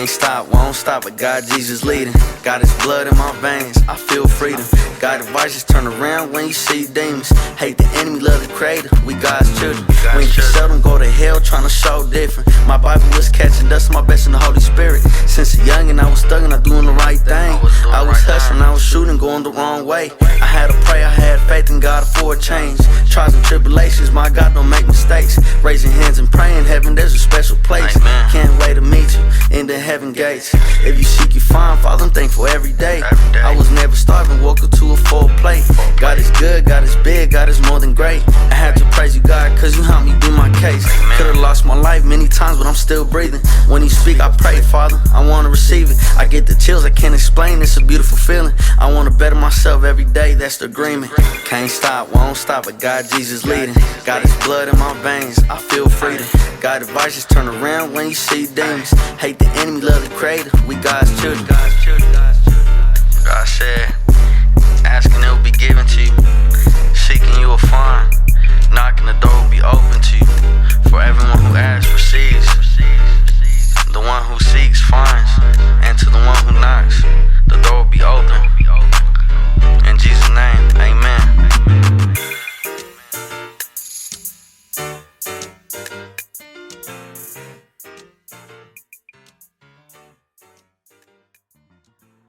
Can't stop, won't stop, but God, Jesus leading. Got his blood in my veins, I feel freedom. God advice, just turn around when you see demons. Hate the enemy, love the creator, we God's children. We ain't seldom go to hell, trying to show different. My Bible was catching dust, my best in the Holy Spirit. Since a youngin', I was stuck and I doing the right thing. I was hustling, I was shooting, going the wrong way. I had to pray, I had faith in God for a change. Trials and tribulations, my God don't make mistakes. Raising hands and praying, heaven, there's a special place. Can't wait to meet you in the heaven gates. If you seek, you find, Father, I'm thankful every day. I was never starving, woke up to a full plate. God is good, God is big, God is more than great. I had to praise you, God, cause you helped me do my case. Could've lost my life many times, but I'm still breathing. When you speak, I pray, Father, I wanna receive it. I get the chills, I can't explain, it's a beautiful feeling. I wanna better myself every day, that's the agreement. Can't stop, won't stop, but God, Jesus leading. Got his blood in my veins, I feel freedom. God advice, just turn around when you see demons. Hate the enemy, love the creator, we God's children. God said, asking it will be given to you. Seeking you will find. Knocking the door will be open to you.